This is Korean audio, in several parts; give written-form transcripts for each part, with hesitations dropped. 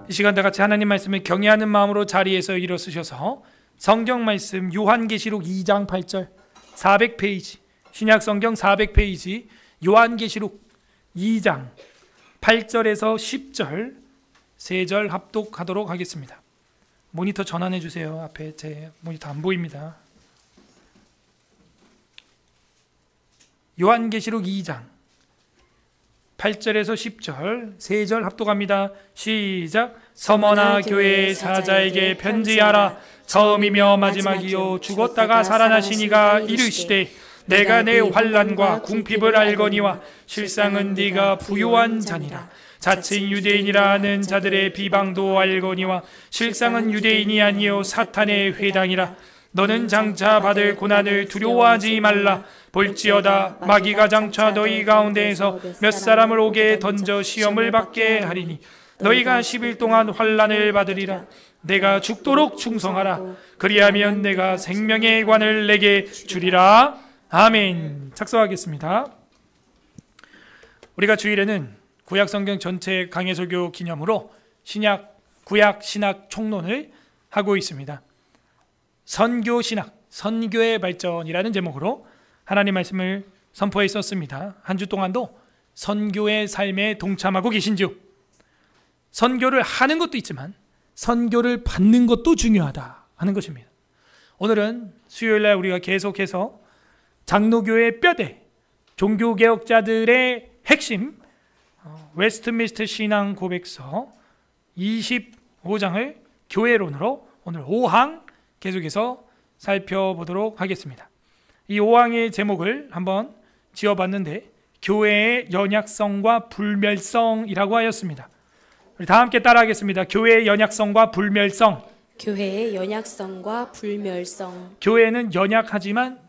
이 시간 다 같이 하나님 말씀을 경외하는 마음으로 자리에서 일어서셔서 성경 말씀 요한계시록 2장 8절 400페이지, 신약 성경 400페이지 요한계시록 2장 8절에서 10절 3절 합독하도록 하겠습니다. 모니터 전환해 주세요. 앞에 제 모니터 안 보입니다. 요한계시록 2장 8절에서 10절 3절 합독합니다. 시작. 서머나 교회의 사자에게 편지하라. 처음이며 마지막이요 죽었다가 살아나신 이가 이르시되 내가 내 환난과 궁핍을 알거니와 실상은 네가 부요한 자니라. 자칭 유대인이라 하는 자들의 비방도 알거니와 실상은 유대인이 아니요 사탄의 회당이라. 너는 장차 받을 고난을 두려워하지 말라. 볼지어다 마귀가 장차 너희 가운데에서 몇 사람을 오게 던져 시험을 받게 하리니 너희가 10일 동안 환난을 받으리라. 내가 죽도록 충성하라. 그리하면 내가 생명의 관을 내게 주리라. 아멘. 작성하겠습니다. 우리가 주일에는 구약성경 전체 강해설교 기념으로 구약 신학 총론을 하고 있습니다. 선교신학, 선교의 발전이라는 제목으로 하나님 말씀을 선포해 있었습니다. 한 주 동안도 선교의 삶에 동참하고 계신지요? 선교를 하는 것도 있지만 선교를 받는 것도 중요하다 하는 것입니다. 오늘은 수요일날 우리가 계속해서 장로교의 뼈대, 종교개혁자들의 핵심 웨스트민스터 신앙 고백서 25장을 교회론으로 오늘 5항 계속해서 살펴보도록 하겠습니다. 이 5항의 제목을 한번 지어봤는데 교회의 연약성과 불멸성이라고 하였습니다. 우리 다 함께 따라하겠습니다. 교회의 연약성과 불멸성. 교회의 연약성과 불멸성. 교회는 연약하지만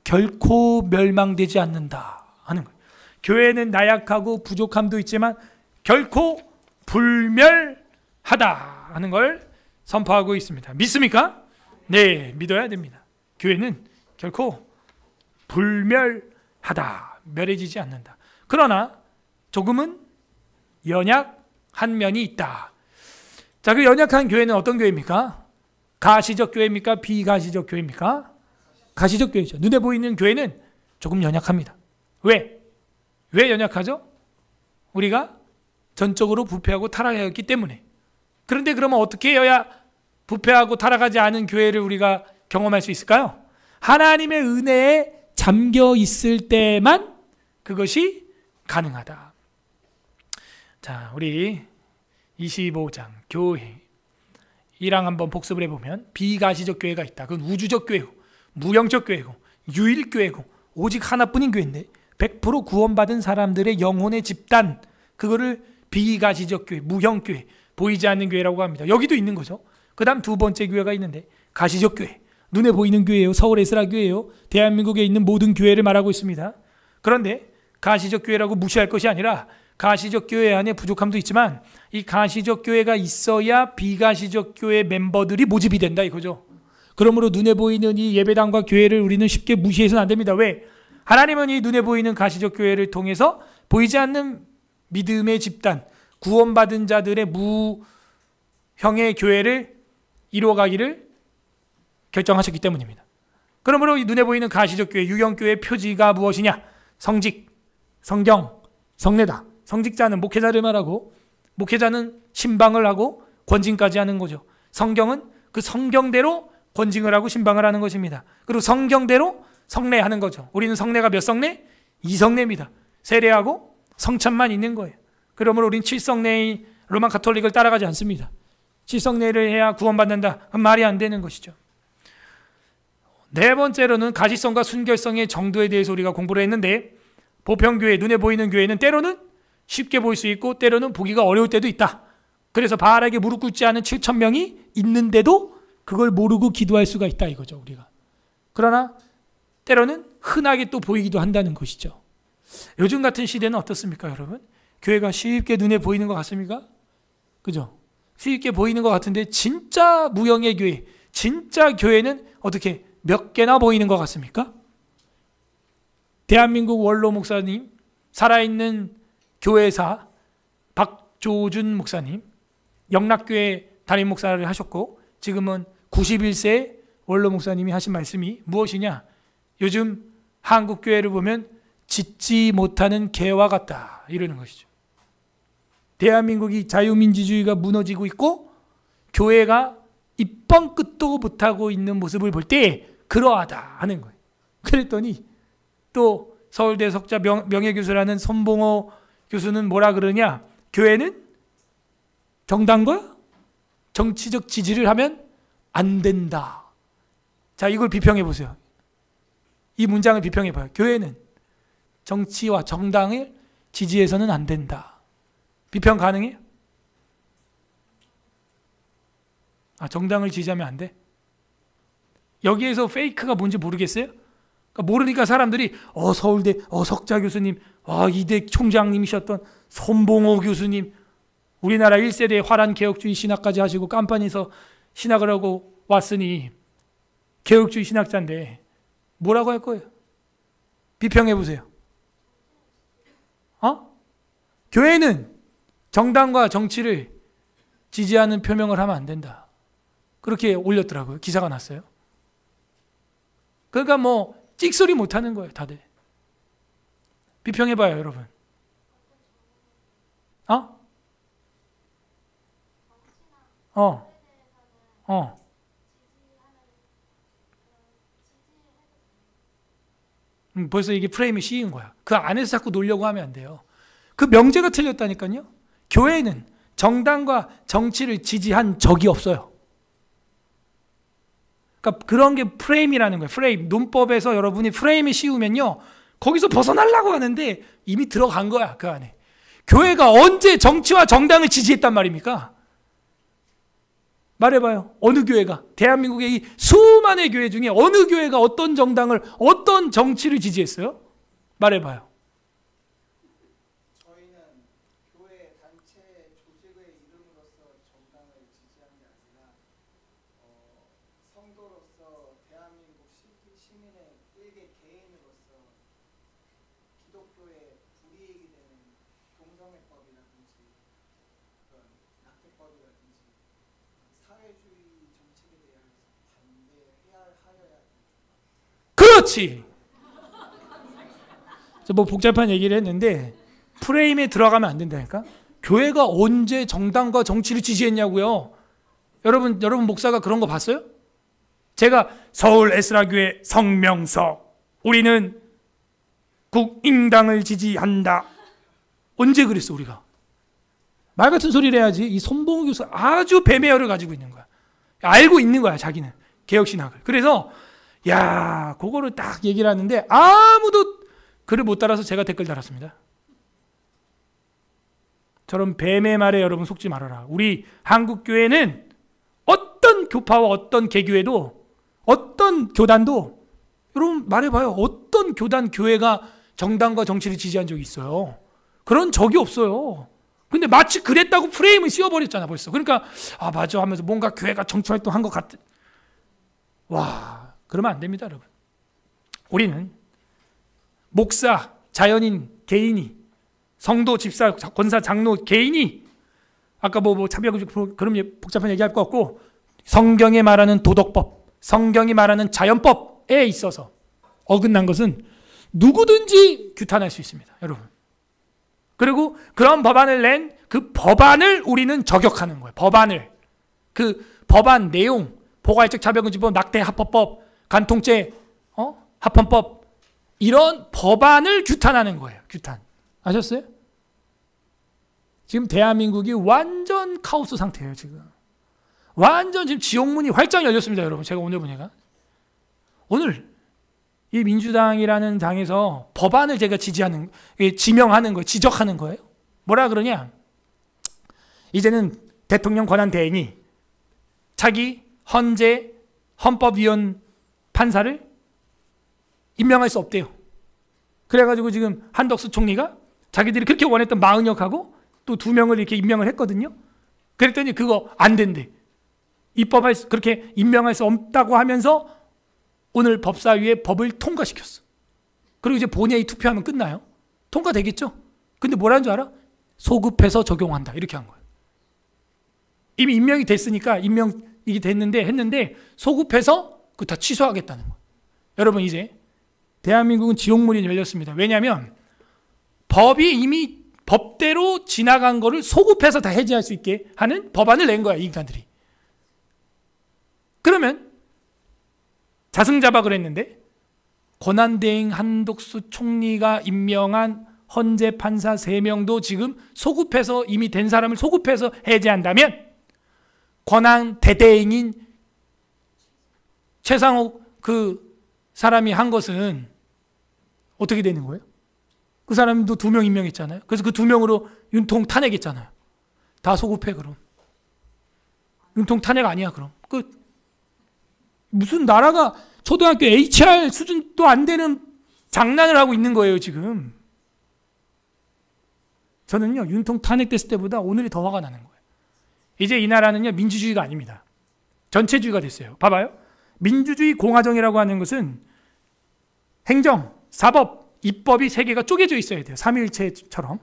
결코 멸망되지 않는다 하는 거예요. 교회는 나약하고 부족함도 있지만 결코 불멸하다 하는 걸 선포하고 있습니다. 믿습니까? 네, 믿어야 됩니다. 교회는 결코 불멸하다, 멸해지지 않는다. 그러나 조금은 연약한 면이 있다. 자, 그 연약한 교회는 어떤 교회입니까? 가시적 교회입니까? 비가시적 교회입니까? 가시적 교회죠. 눈에 보이는 교회는 조금 연약합니다. 왜 연약하죠? 우리가 전적으로 부패하고 타락하였기 때문에. 그런데 그러면 어떻게 해야 부패하고 타락하지 않은 교회를 우리가 경험할 수 있을까요? 하나님의 은혜에 잠겨 있을 때만 그것이 가능하다. 자, 우리 25장 교회 1항 한번 복습을 해보면 비가시적 교회가 있다. 그건 우주적 교회고 무영적 교회고 유일교회고 오직 하나뿐인 교회인데 100% 구원받은 사람들의 영혼의 집단, 그거를 비가시적 교회, 무형교회, 보이지 않는 교회라고 합니다. 여기도 있는 거죠. 그 다음 두 번째 교회가 있는데 가시적 교회, 눈에 보이는 교회예요. 서울 에스라 교회예요. 대한민국에 있는 모든 교회를 말하고 있습니다. 그런데 가시적 교회라고 무시할 것이 아니라 가시적 교회 안에 부족함도 있지만 이 가시적 교회가 있어야 비가시적 교회 멤버들이 모집이 된다 이거죠. 그러므로 눈에 보이는 이 예배당과 교회를 우리는 쉽게 무시해서는 안 됩니다. 왜? 하나님은 이 눈에 보이는 가시적 교회를 통해서 보이지 않는 믿음의 집단, 구원받은 자들의 무형의 교회를 이루어가기를 결정하셨기 때문입니다. 그러므로 이 눈에 보이는 가시적 교회, 유형교회의 표지가 무엇이냐? 성직, 성경, 성례다. 성직자는 목회자를 말하고 목회자는 신방을 하고 권징까지 하는 거죠. 성경은 그 성경대로 권징을 하고 신방을 하는 것입니다. 그리고 성경대로 성례하는 거죠. 우리는 성례가 몇 성례? 2성례입니다. 세례하고 성찬만 있는 거예요. 그러므로 우리는 7성례의 로마 가톨릭을 따라가지 않습니다. 7성례를 해야 구원받는다. 그건 말이 안 되는 것이죠. 네 번째로는 가시성과 순결성의 정도에 대해서 우리가 공부를 했는데 보편교회, 눈에 보이는 교회는 때로는 쉽게 보일 수 있고 때로는 보기가 어려울 때도 있다. 그래서 바알에게 무릎 꿇지 않은 7,000명이 있는데도 그걸 모르고 기도할 수가 있다 이거죠, 우리가. 그러나 때로는 흔하게 또 보이기도 한다는 것이죠. 요즘 같은 시대는 어떻습니까, 여러분? 교회가 쉽게 눈에 보이는 것 같습니까? 그죠? 쉽게 보이는 것 같은데 진짜 무형의 교회, 진짜 교회는 어떻게 몇 개나 보이는 것 같습니까? 대한민국 원로 목사님, 살아있는 교회사 박조준 목사님, 영락교회 담임 목사를 하셨고 지금은 91세 원로 목사님이 하신 말씀이 무엇이냐? 요즘 한국 교회를 보면 짓지 못하는 개와 같다 이러는 것이죠. 대한민국이 자유민주주의가 무너지고 있고 교회가 입번 끝도 못하고 있는 모습을 볼 때 그러하다 하는 거예요. 그랬더니 또 서울대 석자 명예교수라는 손봉호 교수는 뭐라 그러냐? 교회는 정당과 정치적 지지를 하면 안 된다. 자, 이걸 비평해 보세요. 이 문장을 비평해 봐요. 교회는 정치와 정당을 지지해서는 안 된다. 비평 가능해요? 정당을 지지하면 안 돼? 여기에서 페이크가 뭔지 모르겠어요? 그러니까 모르니까 사람들이 서울대 석자 교수님, 이대 총장님이셨던 손봉호 교수님, 우리나라 1세대 화란 개혁주의 신학까지 하시고 깜판에서 신학을 하고 왔으니 개혁주의 신학자인데 뭐라고 할 거예요? 비평해 보세요. 교회는 정당과 정치를 지지하는 표명을 하면 안 된다. 그렇게 올렸더라고요. 기사가 났어요. 그러니까 찍소리 못하는 거예요, 다들. 비평해봐요, 여러분. 벌써 이게 프레임이 씌인 거야. 그 안에서 자꾸 놀려고 하면 안 돼요. 그 명제가 틀렸다니까요. 교회는 정당과 정치를 지지한 적이 없어요. 그러니까 그런 게 프레임이라는 거예요. 프레임. 논법에서 여러분이 프레임이 씌우면요. 거기서 벗어나려고 하는데 이미 들어간 거야, 그 안에. 교회가 언제 정치와 정당을 지지했단 말입니까? 말해봐요. 어느 교회가? 대한민국의 이 수많은 교회 중에 어느 교회가 어떤 정당을, 어떤 정치를 지지했어요? 말해봐요. 저희는 교회 단체 조직의 이름으로서 정당을 지지한 게 아니라 성도로서 대한민국 시민의 일개 개인으로서 기독교에 불이익이 되는 동성애법이라든지 그런 낙태법이라든지 사회주의 정책에 대해서 반대하여야 그렇지. 뭐 복잡한 얘기를 했는데 프레임에 들어가면 안 된다니까. 교회가 언제 정당과 정치를 지지했냐고요. 여러분 목사가 그런 거 봤어요? 제가 서울 에스라교회 성명서 우리는 국인당을 지지한다. 언제 그랬어 우리가? 말 같은 소리를 해야지. 이 손봉호 교수 아주 배매열을 가지고 있는 거야. 알고 있는 거야 자기는 개혁신학을. 그래서 그거를 딱 얘기를 하는데 아무도 글을 못 달아서 제가 댓글 달았습니다. 저런 뱀의 말에 여러분 속지 말아라. 우리 한국교회는 어떤 교파와 어떤 개교회도 어떤 교단도 여러분 말해봐요. 어떤 교단 교회가 정당과 정치를 지지한 적이 있어요? 그런 적이 없어요. 근데 마치 그랬다고 프레임을 씌워버렸잖아 벌써. 그러니까 맞아 하면서 뭔가 교회가 정치활동한 것 같은. 그러면 안 됩니다 여러분. 우리는 목사, 자연인, 개인이, 성도, 집사, 권사, 장로, 개인이 아까 차별 그런 복잡한 얘기할 거 없고 성경에 말하는 도덕법, 성경이 말하는 자연법에 있어서 어긋난 것은 누구든지 규탄할 수 있습니다 여러분. 그리고 그런 법안을 낸 그 법안을 우리는 저격하는 거예요. 법안을. 그 법안 내용, 포괄적 차별금지법, 낙태 합헌법, 간통죄 합헌법 이런 법안을 규탄하는 거예요. 규탄. 아셨어요? 지금 대한민국이 완전 카오스 상태예요. 지금 완전 지금 지옥문이 활짝 열렸습니다 여러분. 제가 오늘 보니까 오늘 이 민주당이라는 당에서 법안을 제가 지명하는 거예요. 지적하는 거예요. 뭐라 그러냐? 이제는 대통령 권한 대행이 자기 헌재 헌법위원 판사를 임명할 수 없대요. 그래가지고 지금 한덕수 총리가 자기들이 그렇게 원했던 마은혁하고 또 2명을 이렇게 임명을 했거든요. 그랬더니 그거 안 된대. 그렇게 임명할 수 없다고 하면서 오늘 법사위에 법을 통과시켰어. 그리고 이제 본회의 투표하면 끝나요. 통과되겠죠? 근데 뭐라는 줄 알아? 소급해서 적용한다. 이렇게 한 거예요. 이미 임명이 됐으니까 임명이 됐는데 했는데 소급해서 그거 다 취소하겠다는 거예요. 여러분 이제 대한민국은 지옥문이 열렸습니다. 왜냐하면 법이 이미 법대로 지나간 거를 소급해서 다 해제할 수 있게 하는 법안을 낸 거야, 이 인간들이. 그러면 자승자박을 했는데 권한대행 한독수 총리가 임명한 헌재 판사 3명도 지금 소급해서 이미 된 사람을 소급해서 해제한다면 권한 대대행인 최상욱 그 사람이 한 것은 어떻게 되는 거예요? 그 사람도 2명 임명했잖아요. 그래서 그 2명으로 윤통 탄핵했잖아요. 다 소급해 그럼. 윤통 탄핵 아니야 그럼. 무슨 나라가 초등학교 HR 수준도 안 되는 장난을 하고 있는 거예요 지금. 저는요 윤통 탄핵됐을 때보다 오늘이 더 화가 나는 거예요. 이제 이 나라는요 민주주의가 아닙니다. 전체주의가 됐어요. 봐봐요. 민주주의 공화정이라고 하는 것은 행정, 사법, 입법이 3개가 쪼개져 있어야 돼요. 삼위일체처럼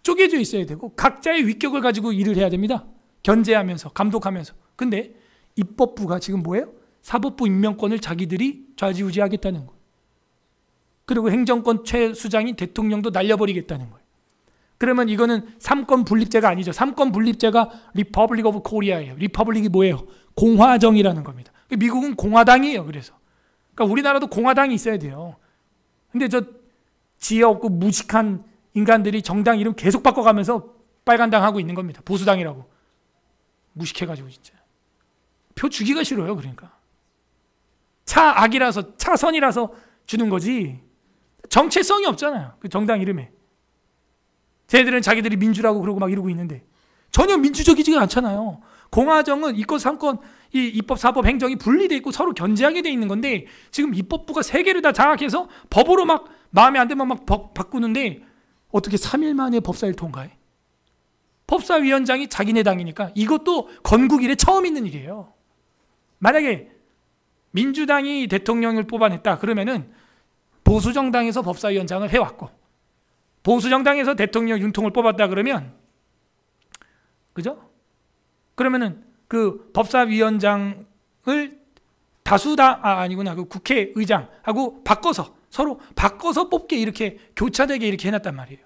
쪼개져 있어야 되고 각자의 위격을 가지고 일을 해야 됩니다. 견제하면서 감독하면서. 근데 입법부가 지금 뭐예요? 사법부 임명권을 자기들이 좌지우지하겠다는 거예요. 그리고 행정권 최수장인 대통령도 날려버리겠다는 거예요. 그러면 이거는 삼권 분립제가 아니죠. 삼권 분립제가 리퍼블릭 오브 코리아예요. 리퍼블릭이 뭐예요? 공화정이라는 겁니다. 미국은 공화당이에요. 그래서 그러니까 우리나라도 공화당이 있어야 돼요. 근데 저 지혜 없고 무식한 인간들이 정당 이름 계속 바꿔가면서 빨간당 하고 있는 겁니다. 보수당이라고. 무식해가지고 진짜. 표 주기가 싫어요. 그러니까. 차악이라서 차선이라서 주는 거지 정체성이 없잖아요. 그 정당 이름에. 쟤들은 자기들이 민주라고 그러고 막 이러고 있는데 전혀 민주적이지가 않잖아요. 공화정은 이권 삼권 이 입법 사법 행정이 분리돼 있고 서로 견제하게 돼 있는 건데 지금 입법부가 3개를 다 장악해서 법으로 막 마음에 안 들면 막 바꾸는데 어떻게 3일 만에 법사위를 통과해? 법사위원장이 자기네 당이니까 이것도 건국 이래 처음 있는 일이에요. 만약에 민주당이 대통령을 뽑아냈다 그러면은 보수정당에서 법사위원장을 해왔고 보수정당에서 대통령 윤통을 뽑았다 그러면 그죠? 그러면은 그 법사위원장을 아니구나 그 국회의장하고 바꿔서 서로 바꿔서 뽑게 이렇게 교차되게 이렇게 해놨단 말이에요.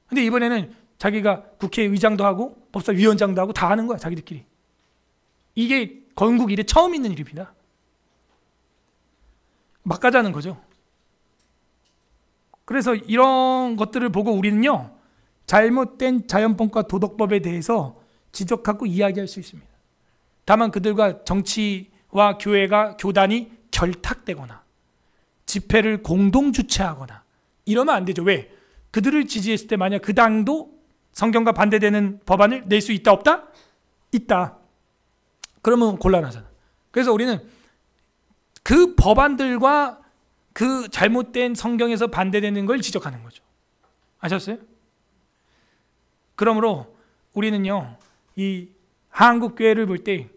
근데 이번에는 자기가 국회의장도 하고 법사위원장도 하고 다 하는 거야 자기들끼리. 이게 건국 이래 처음 있는 일입니다. 막 가자는 거죠. 그래서 이런 것들을 보고 우리는요 잘못된 자연법과 도덕법에 대해서 지적하고 이야기할 수 있습니다. 다만 그들과 정치와 교회가 교단이 결탁되거나 집회를 공동 주최하거나 이러면 안 되죠. 왜? 그들을 지지했을 때 만약 그 당도 성경과 반대되는 법안을 낼 수 있다 없다? 있다. 그러면 곤란하잖아. 그래서 우리는 그 법안들과 그 잘못된 성경에서 반대되는 걸 지적하는 거죠. 아셨어요? 그러므로 우리는요 이 한국교회를 볼 때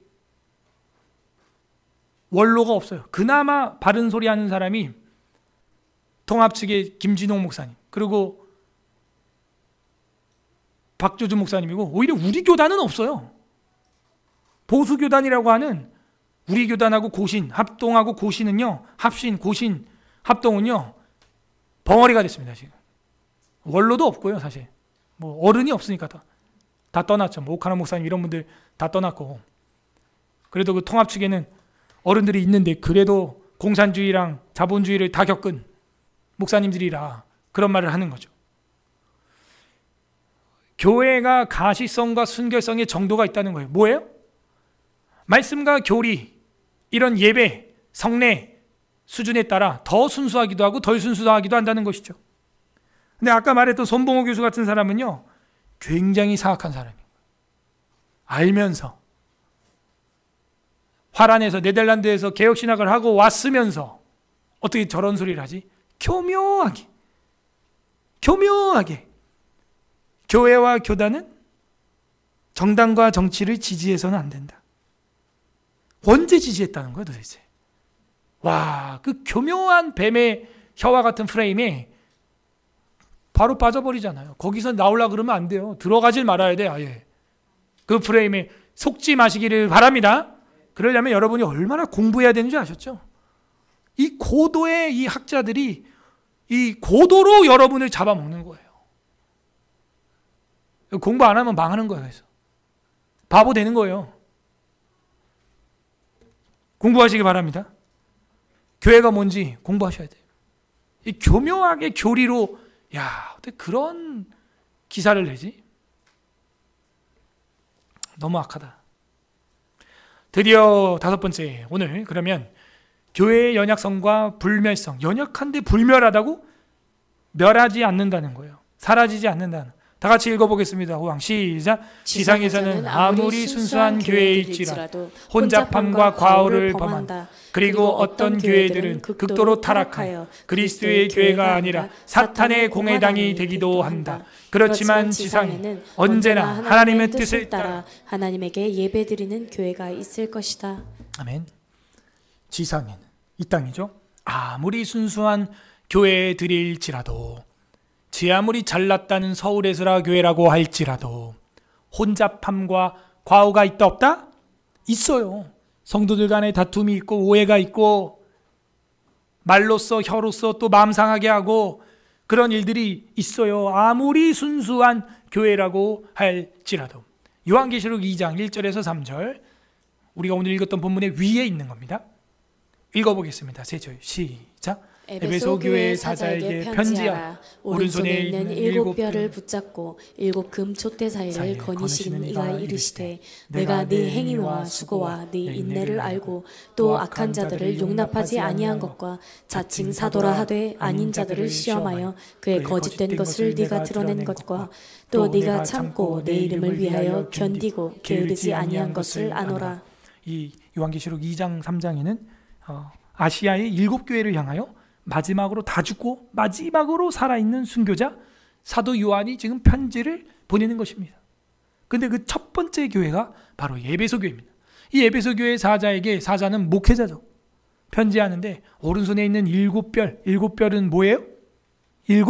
원로가 없어요. 그나마 바른 소리 하는 사람이 통합 측의 김진홍 목사님 그리고 박조준 목사님이고 오히려 우리 교단은 없어요. 보수교단이라고 하는 우리 교단하고 고신, 합동하고 고신은요 합신, 고신, 합동은요 벙어리가 됐습니다. 지금 원로도 없고요. 사실 뭐 어른이 없으니까 다 떠났죠. 뭐 오카노 목사님 이런 분들 다 떠났고 그래도 그 통합 측에는 어른들이 있는데 그래도 공산주의랑 자본주의를 다 겪은 목사님들이라 그런 말을 하는 거죠. 교회가 가시성과 순결성의 정도가 있다는 거예요. 뭐예요? 말씀과 교리, 이런 예배, 성례 수준에 따라 더 순수하기도 하고 덜 순수하기도 한다는 것이죠. 근데 아까 말했던 손봉호 교수 같은 사람은요 굉장히 사악한 사람이에요. 알면서 화란에서 네덜란드에서 개혁신학을 하고 왔으면서 어떻게 저런 소리를 하지? 교묘하게 교회와 교단은 정당과 정치를 지지해서는 안 된다. 언제 지지했다는 거야 도대체? 와, 그 교묘한 뱀의 혀와 같은 프레임에 바로 빠져버리잖아요. 거기서 나오려고 그러면 안 돼요. 들어가질 말아야 돼 아예. 그 프레임에 속지 마시기를 바랍니다. 그러려면 여러분이 얼마나 공부해야 되는지 아셨죠? 이 고도의 이 학자들이 이 고도로 여러분을 잡아먹는 거예요. 공부 안 하면 망하는 거예요. 그래서 바보 되는 거예요. 공부하시기 바랍니다. 교회가 뭔지 공부하셔야 돼요. 이 교묘하게 교리로 어떻게 그런 기사를 내지? 너무 악하다. 드디어 5번째, 오늘 그러면 교회의 연약성과 불멸성. 연약한데 불멸하다고? 멸하지 않는다는 거예요. 사라지지 않는다는. 다 같이 읽어보겠습니다. 호황 시작. 지상에서는 아무리 순수한 교회일지라도 혼잡함과 과오를 범한다. 그리고 어떤 교회들은 극도로 타락하여 그리스도의 교회가 아니라 사탄의 공회당이 되기도 한다. 그렇지만 지상에는 언제나 하나님의 뜻을 따라 하나님에게 예배드리는 교회가 있을 것이다. 아멘. 지상에는, 이 땅이죠. 아무리 순수한 교회들일지라도, 지 아무리 잘났다는 서울에스라 교회라고 할지라도 혼잡함과 과오가 있다 없다? 있어요. 성도들 간에 다툼이 있고 오해가 있고 말로써 혀로써 또 마음 상하게 하고 그런 일들이 있어요. 아무리 순수한 교회라고 할지라도. 요한계시록 2장 1절에서 3절, 우리가 오늘 읽었던 본문의 위에 있는 겁니다. 읽어보겠습니다. 3절 시작. 에베소 교회 사자에게 편지하라. 오른손에 있는 7뼈를 붙잡고 7금 촛대 사이를 거니시는 이가 이르시되, 내가 네 행위와 수고와 네 인내를 알고 또 악한 자들을 용납하지 아니한 것과 자칭 사도라 하되 아닌 자들을 시험하여 그의 거짓된 것을 네가 드러낸 것과 또 네가 참고 내 이름을 위하여 견디고 게으르지 아니한 것을 아노라. 이 요한계시록 2장 3장에는 아시아의 7교회를 향하여 마지막으로 다 죽고 마지막으로 살아있는 순교자 사도 요한이 지금 편지를 보내는 것입니다. 근데 그 첫 번째 교회가 바로 에베소 교회입니다. 이 에베소 교회 사자에게, 사자는 목회자죠, 편지하는데 오른손에 있는 7별, 7별은 뭐예요? 7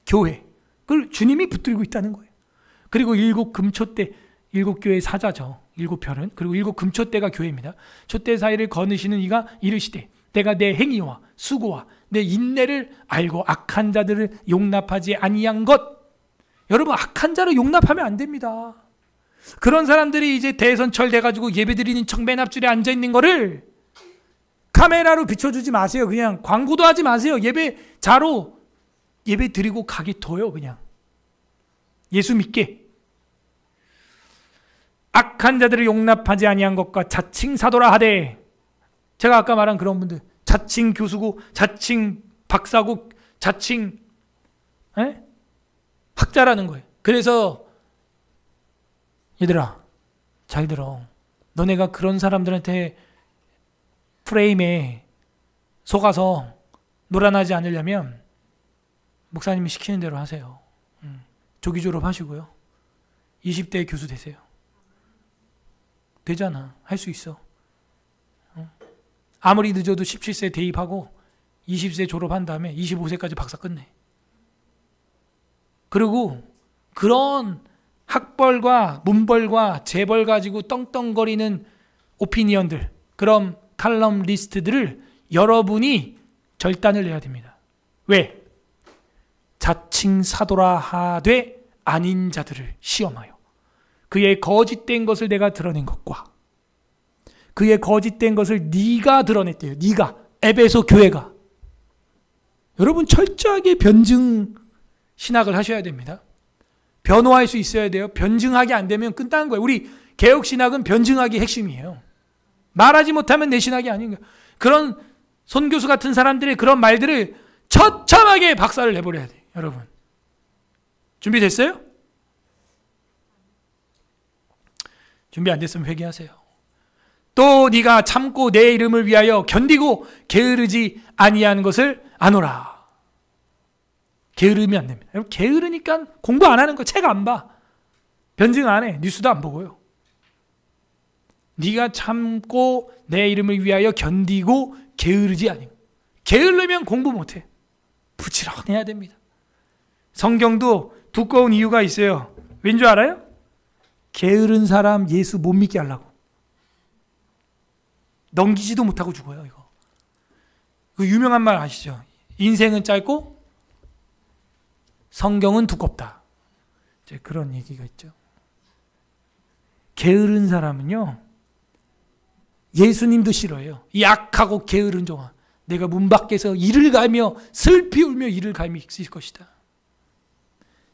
교회. 그걸 주님이 붙들고 있다는 거예요. 그리고 7 금촛대, 7교회 사자죠. 7별은. 그리고 7 금촛대가 교회입니다. 촛대 사이를 거느시는 이가 이르시되, 내가 내 행위와 수고와 내 인내를 알고 악한 자들을 용납하지 아니한 것. 여러분, 악한 자를 용납하면 안 됩니다. 그런 사람들이 이제 대선철 돼가지고 예배드리는 척 맨 앞줄에 앉아있는 거를 카메라로 비춰주지 마세요. 그냥 광고도 하지 마세요. 예배자로 예배 드리고 가게 둬요. 그냥 예수 믿게. 악한 자들을 용납하지 아니한 것과 자칭 사도라 하되, 제가 아까 말한 그런 분들, 자칭 교수고 자칭 박사고 자칭 학자라는 거예요. 그래서 얘들아 잘 들어. 너네가 그런 사람들한테 프레임에 속아서 놀아나지 않으려면 목사님이 시키는 대로 하세요. 조기 졸업하시고요. 20대 교수 되세요. 되잖아. 할 수 있어. 아무리 늦어도 17세 대입하고 20세 졸업한 다음에 25세까지 박사 끝내. 그리고 그런 학벌과 문벌과 재벌 가지고 떵떵거리는 오피니언들, 그런 칼럼 리스트들을 여러분이 절단을 내야 됩니다. 왜? 자칭 사도라 하되 아닌 자들을 시험하여 그의 거짓된 것을 내가 드러낸 것과 그의 거짓된 것을 네가 드러냈대요. 네가, 에베소 교회가. 여러분 철저하게 변증 신학을 하셔야 됩니다. 변호할 수 있어야 돼요. 변증하기 안 되면 끝나는 거예요. 우리 개혁 신학은 변증하기 핵심이에요. 말하지 못하면 내 신학이 아닌 거예요. 그런 손교수 같은 사람들의 그런 말들을 처참하게 박살을 내버려야 돼요. 여러분 준비됐어요? 준비 안 됐으면 회개하세요. 또 네가 참고 내 이름을 위하여 견디고 게으르지 아니한 것을 아노라. 게으르면 안 됩니다. 여러분 게으르니까 공부 안 하는 거, 책 안 봐, 변증 안 해, 뉴스도 안 보고요. 네가 참고 내 이름을 위하여 견디고 게으르지 아니고. 게으르면 공부 못 해. 부지런해야 됩니다. 성경도 두꺼운 이유가 있어요. 왠 줄 알아요? 게으른 사람 예수 못 믿게 하려고. 넘기지도 못하고 죽어요, 이거. 그 유명한 말 아시죠? 인생은 짧고 성경은 두껍다. 이제 그런 얘기가 있죠. 게으른 사람은요, 예수님도 싫어해요. 약하고 게으른 종아. 내가 문 밖에서 이를 갈며 슬피 울며 이를 갈며 있을 것이다.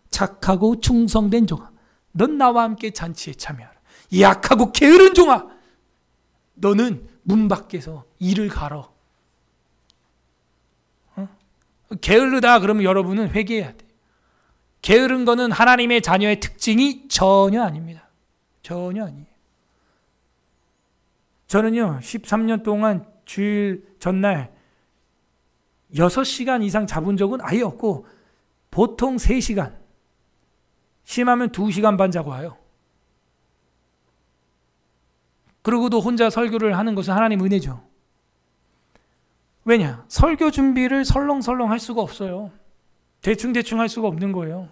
착하고 충성된 종아, 넌 나와 함께 잔치에 참여하라. 약하고 게으른 종아, 너는 문 밖에서 이를 갈어. 게으르다 그러면 여러분은 회개해야 돼요. 게으른 거는 하나님의 자녀의 특징이 전혀 아닙니다. 전혀 아니에요. 저는요, 13년 동안 주일 전날 6시간 이상 잡은 적은 아예 없고, 보통 3시간, 심하면 2시간 반 자고 와요. 그러고도 혼자 설교를 하는 것은 하나님 은혜죠. 왜냐? 설교 준비를 설렁설렁 할 수가 없어요. 대충대충 할 수가 없는 거예요.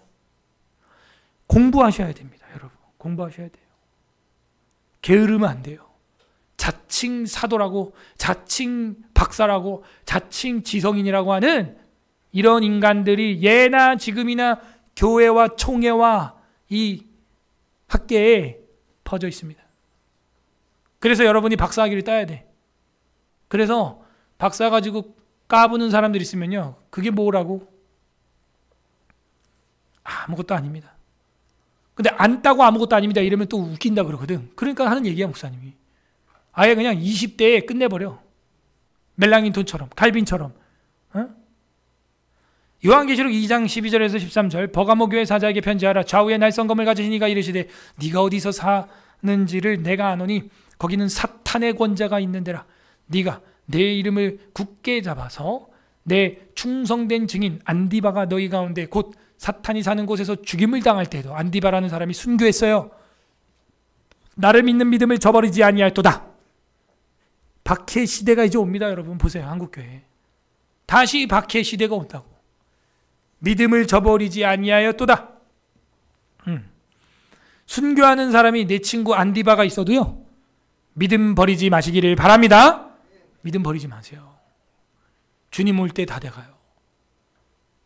공부하셔야 됩니다, 여러분. 공부하셔야 돼요. 게으르면 안 돼요. 자칭 사도라고, 자칭 박사라고, 자칭 지성인이라고 하는 이런 인간들이 예나 지금이나 교회와 총회와 이 학계에 퍼져 있습니다. 그래서 여러분이 박사학위를 따야 돼. 그래서 박사 가지고 까부는 사람들 있으면요, 그게 뭐라고? 아무것도 아닙니다. 근데 안 따고 아무것도 아닙니다 이러면 또 웃긴다 그러거든. 그러니까 하는 얘기야, 목사님이. 아예 그냥 20대에 끝내버려. 멜랑인톤처럼, 칼빈처럼. 요한계시록 2장 12절에서 13절, 버가모 교회 사자에게 편지하라. 좌우에 날성검을 가지신 이가 이르시되 네가 어디서 사는지를 내가 아노니 거기는 사탄의 권자가 있는 데라. 네가 내 이름을 굳게 잡아서 내 충성된 증인 안디바가 너희 가운데 곧 사탄이 사는 곳에서 죽임을 당할 때에도, 안디바라는 사람이 순교했어요. 나를 믿는 믿음을 저버리지 아니할도다. 박해 시대가 이제 옵니다, 여러분. 보세요, 한국교회. 다시 박해 시대가 온다고. 믿음을 저버리지 아니하였도다. 순교하는 사람이 내 친구 안디바가 있어도요, 믿음 버리지 마시기를 바랍니다. 믿음 버리지 마세요. 주님 올 때 다 돼가요.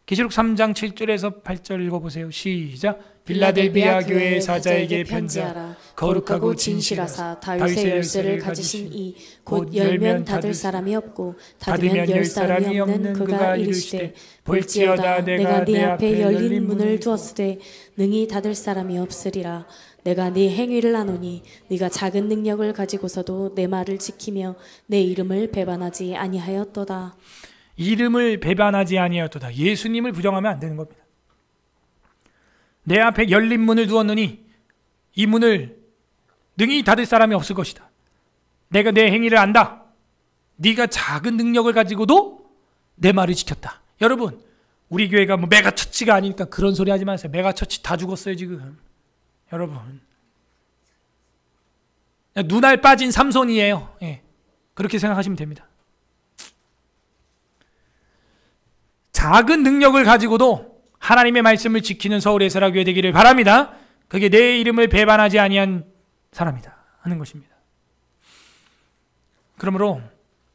계시록 3장 7절에서 8절 읽어보세요. 시작. 빌라델비아 교회의 사자에게 편지하라. 거룩하고 진실하사 다윗의 열쇠를 가지신 이 곧 열면 닫을 사람이 없고 닫으면 열 사람이 없는 그가 이르시되 볼지어다 내가 네 앞에 열린 문을 두었으되 능히 닫을 사람이 없으리라. 내가 네 행위를 아노니 네가 작은 능력을 가지고서도 내 말을 지키며 내 이름을 배반하지 아니하였도다. 이름을 배반하지 아니하였도다. 예수님을 부정하면 안 되는 겁니다. 내 앞에 열린 문을 두었느니 이 문을 능히 닫을 사람이 없을 것이다. 내가 내 행위를 안다. 네가 작은 능력을 가지고도 내 말을 지켰다. 여러분, 우리 교회가 뭐 메가처치가 아니니까 그런 소리 하지 마세요. 메가처치 다 죽었어요 지금. 여러분, 눈알 빠진 삼손이에요. 예, 그렇게 생각하시면 됩니다. 작은 능력을 가지고도 하나님의 말씀을 지키는 서울의 세라교회 되기를 바랍니다. 그게 내 이름을 배반하지 아니한 사람이다 하는 것입니다. 그러므로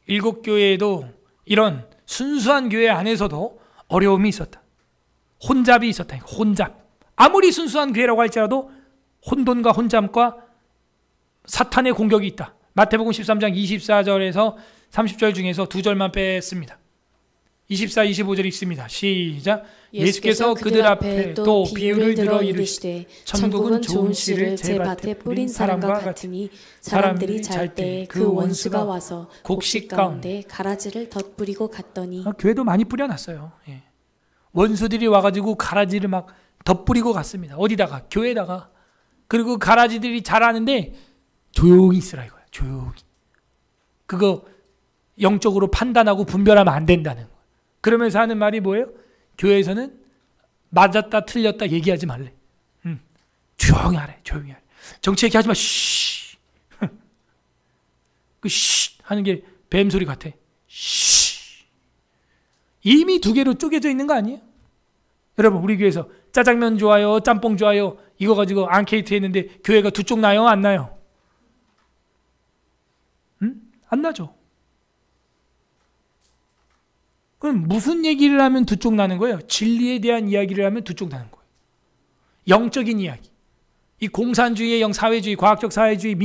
일곱 교회에도 이런 순수한 교회 안에서도 어려움이 있었다. 혼잡이 있었다. 혼잡. 아무리 순수한 교회라고 할지라도 혼돈과 혼잡과 사탄의 공격이 있다. 마태복음 13장 24절에서 30절 중에서 2절만 뺐습니다. 24, 25절 있습니다. 시작. 예수께서 그들 앞에 또 비유를 들어 이르시되 천국은 좋은 씨를 제 밭에 뿌린 사람과 같으니 사람들이 잘 때 그 원수가 와서 곡식 가운데 가라지를 덧뿌리고 갔더니. 교회도 많이 뿌려놨어요. 예. 원수들이 와가지고 가라지를 막 덧뿌리고 갔습니다. 어디다가? 교회에다가. 그리고 가라지들이 자라는데 조용히 있으라 이거야. 조용히. 그거 영적으로 판단하고 분별하면 안 된다는 거예요. 그러면서 하는 말이 뭐예요? 교회에서는 맞았다 틀렸다 얘기하지 말래. 조용히 하래. 조용히 하래. 정치 얘기하지 마. 쉬. 그 쉬 하는 게 뱀소리 같아. 쉬. 이미 두 개로 쪼개져 있는 거 아니에요? 여러분, 우리 교회에서 짜장면 좋아요, 짬뽕 좋아요 이거 가지고 앙케이트 했는데 교회가 두 쪽 나요? 안 나요? 안 나죠. 그럼 무슨 얘기를 하면 두 쪽 나는 거예요? 진리에 대한 이야기를 하면 두 쪽 나는 거예요. 영적인 이야기. 이 공산주의의 영, 사회주의, 과학적 사회주의,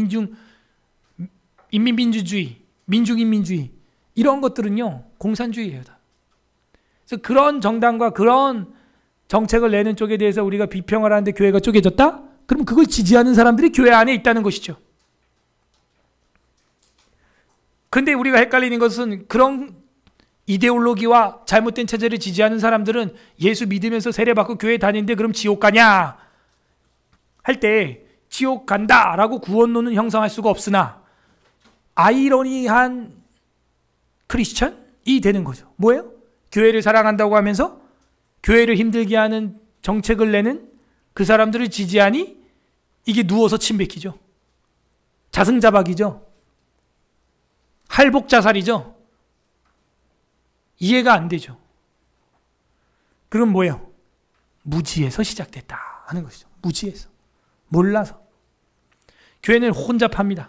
인민민주주의, 민중인민주의 이런 것들은요 공산주의예요. 다. 그래서 그런 정당과 그런 정책을 내는 쪽에 대해서 우리가 비평을 하는데 교회가 쪼개졌다? 그럼 그걸 지지하는 사람들이 교회 안에 있다는 것이죠. 근데 우리가 헷갈리는 것은 그런 이데올로기와 잘못된 체제를 지지하는 사람들은 예수 믿으면서 세례받고 교회 다니는데 그럼 지옥 가냐? 할 때 지옥 간다라고 구원론은 형성할 수가 없으나 아이러니한 크리스천이 되는 거죠. 뭐예요? 교회를 사랑한다고 하면서 교회를 힘들게 하는 정책을 내는 그 사람들을 지지하니 이게 누워서 침 뱉기죠. 자승자박이죠. 할복자살이죠. 이해가 안 되죠. 그럼 뭐예요? 무지에서 시작됐다 하는 것이죠. 무지에서. 몰라서. 교회는 혼잡합니다.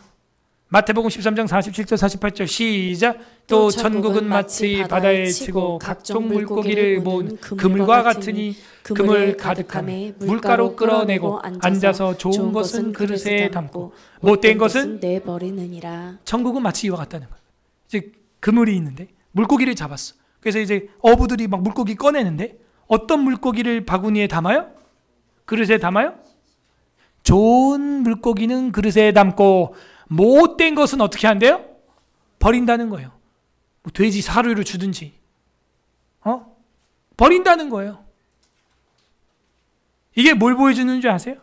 마태복음 13장 47절 48절 시작. 또 천국은 마치 바다에 치고 각종 물고기를 모은 그물과 같으니 그물 가득함에 물가로 끌어내고 앉아서 좋은 것은 그릇에 담고 못된 것은 내버리느니라. 천국은 마치 이와 같다는 거예요. 이제 그물이 있는데 물고기를 잡았어. 그래서 이제 어부들이 막 물고기 꺼내는데 어떤 물고기를 바구니에 담아요? 그릇에 담아요? 좋은 물고기는 그릇에 담고 못된 것은 어떻게 한대요? 버린다는 거예요. 뭐 돼지 사료를 주든지 버린다는 거예요. 이게 뭘 보여주는 줄 아세요?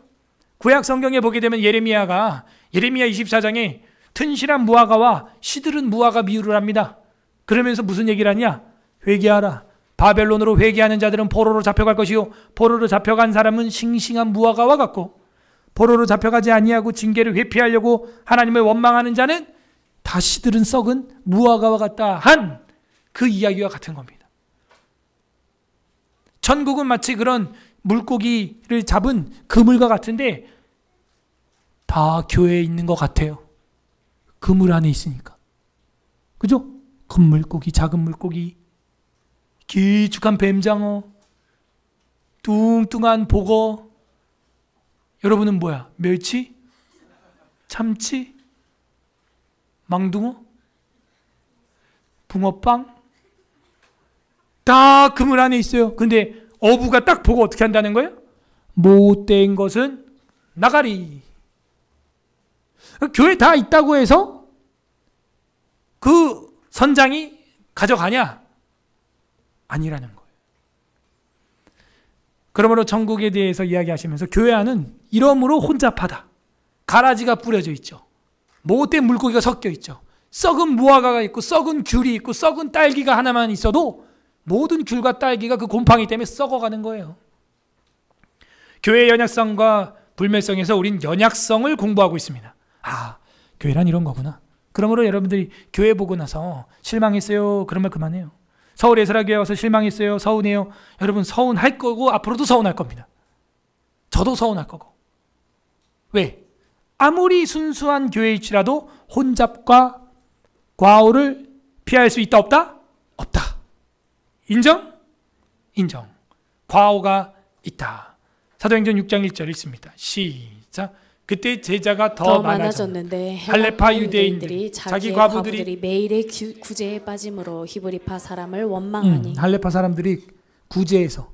구약 성경에 보게 되면 예레미야 24장에 튼실한 무화과와 시들은 무화과 비유를 합니다. 그러면서 무슨 얘기를 하냐? 회개하라. 바벨론으로 회개하는 자들은 포로로 잡혀갈 것이요 포로로 잡혀간 사람은 싱싱한 무화과와 같고 포로로 잡혀가지 아니하고 징계를 회피하려고 하나님을 원망하는 자는 다 시들은 썩은 무화과와 같다 한 그 이야기와 같은 겁니다. 천국은 마치 그런 물고기를 잡은 그물과 같은데 다 교회에 있는 것 같아요. 그물 안에 있으니까. 그죠? 큰 물고기, 작은 물고기, 길쭉한 뱀장어, 뚱뚱한 복어. 여러분은 뭐야? 멸치? 참치? 망둥어? 붕어빵? 다 그물 안에 있어요. 근데 어부가 딱 보고 어떻게 한다는 거예요? 못된 것은 나가리. 교회 다 있다고 해서 그 선장이 가져가냐? 아니라는 거예요. 그러므로 천국에 대해서 이야기하시면서 교회 안은 이러므로 혼잡하다. 가라지가 뿌려져 있죠. 못된 물고기가 섞여 있죠. 썩은 무화과가 있고 썩은 귤이 있고 썩은 딸기가 하나만 있어도 모든 귤과 딸기가 그 곰팡이 때문에 썩어가는 거예요. 교회의 연약성과 불멸성에서 우린 연약성을 공부하고 있습니다. 아, 교회란 이런 거구나. 그러므로 여러분들이 교회 보고 나서 실망했어요. 그런 말 그만해요. 서울 예술학교에 와서 실망했어요. 서운해요. 여러분 서운할 거고 앞으로도 서운할 겁니다. 저도 서운할 거고. 왜? 아무리 순수한 교회일지라도 혼잡과 과오를 피할 수 있다 없다? 없다. 인정? 인정. 과오가 있다. 사도행전 6장 1절 읽습니다. 시작. 그때 제자가 더 많아졌는데 할레파 유대인들이 자기 과부들이 매일의 구제에 빠짐으로 히브리파 사람을 원망하니 할레파 사람들이 구제에서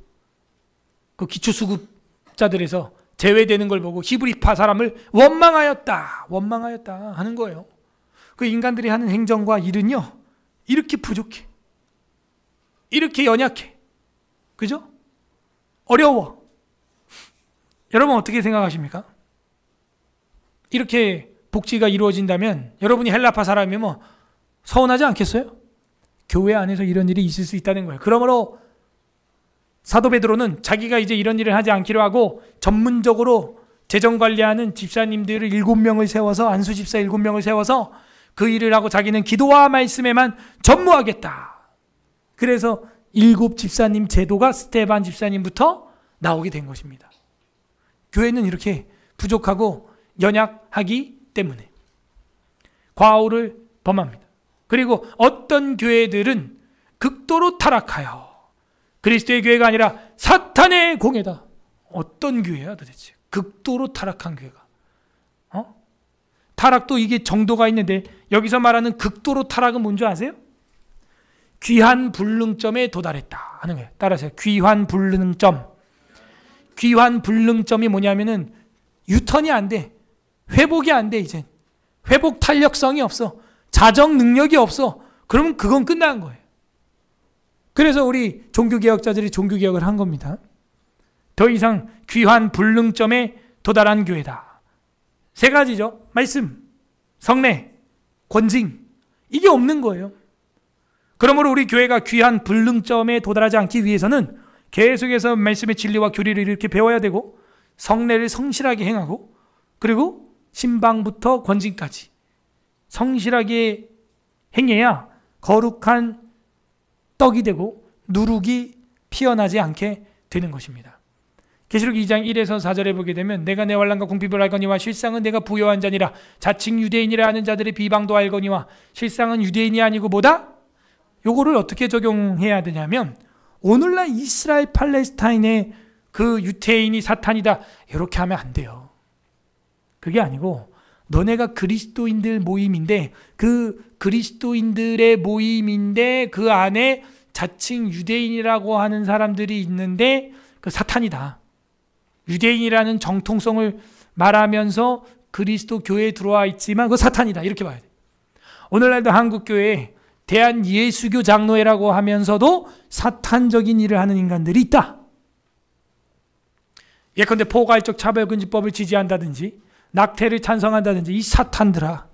그 기초수급자들에서 제외되는 걸 보고 히브리파 사람을 원망하였다 하는 거예요. 그 인간들이 하는 행정과 일은요 이렇게 부족해, 이렇게 연약해, 그죠? 어려워. 여러분 어떻게 생각하십니까? 이렇게 복지가 이루어진다면 여러분이 헬라파 사람이면 서운하지 않겠어요? 교회 안에서 이런 일이 있을 수 있다는 거예요. 그러므로 사도 베드로는 자기가 이제 이런 일을 하지 않기로 하고 전문적으로 재정관리하는 집사님들을 7명을 세워서 안수 집사 7명을 세워서 그 일을 하고 자기는 기도와 말씀에만 전무하겠다. 그래서 7 집사님 제도가 스테반 집사님부터 나오게 된 것입니다. 교회는 이렇게 부족하고 연약하기 때문에 과오를 범합니다. 그리고 어떤 교회들은 극도로 타락하여 그리스도의 교회가 아니라 사탄의 공회다. 어떤 교회야 도대체? 극도로 타락한 교회가. 타락도 이게 정도가 있는데 여기서 말하는 극도로 타락은 뭔지 아세요? 귀한 불능점에 도달했다 하는 거예요. 따라서 귀한 불능점. 귀한 불능점이 뭐냐면은 유턴이 안 돼. 회복이 안 돼 이제. 회복 탄력성이 없어. 자정 능력이 없어. 그러면 그건 끝난 거예요. 그래서 우리 종교개혁자들이 종교개혁을 한 겁니다. 더 이상 귀한 불능점에 도달한 교회다. 세 가지죠. 말씀, 성례, 권징. 이게 없는 거예요. 그러므로 우리 교회가 귀한 불능점에 도달하지 않기 위해서는 계속해서 말씀의 진리와 교리를 이렇게 배워야 되고 성례를 성실하게 행하고 그리고 신방부터 권징까지 성실하게 행해야 거룩한 떡이 되고 누룩이 피어나지 않게 되는 것입니다. 계시록 2장 1에서 4절에 보게 되면 내가 내 환난과 궁핍을 알거니와 실상은 내가 부요한 자니라. 자칭 유대인이라 하는 자들의 비방도 알거니와 실상은 유대인이 아니고 뭐다? 요거를 어떻게 적용해야 되냐면 오늘날 이스라엘 팔레스타인의 그 유태인이 사탄이다 이렇게 하면 안 돼요. 그게 아니고 너네가 그리스도인들 모임인데 그 그리스도인들의 모임인데 그 안에 자칭 유대인이라고 하는 사람들이 있는데 그 사탄이다. 유대인이라는 정통성을 말하면서 그리스도 교회에 들어와 있지만 그 사탄이다. 이렇게 봐야 돼. 오늘날도 한국교회에 대한예수교 장로회라고 하면서도 사탄적인 일을 하는 인간들이 있다. 예컨대 포괄적 차별금지법을 지지한다든지 낙태를 찬성한다든지 이 사탄들아.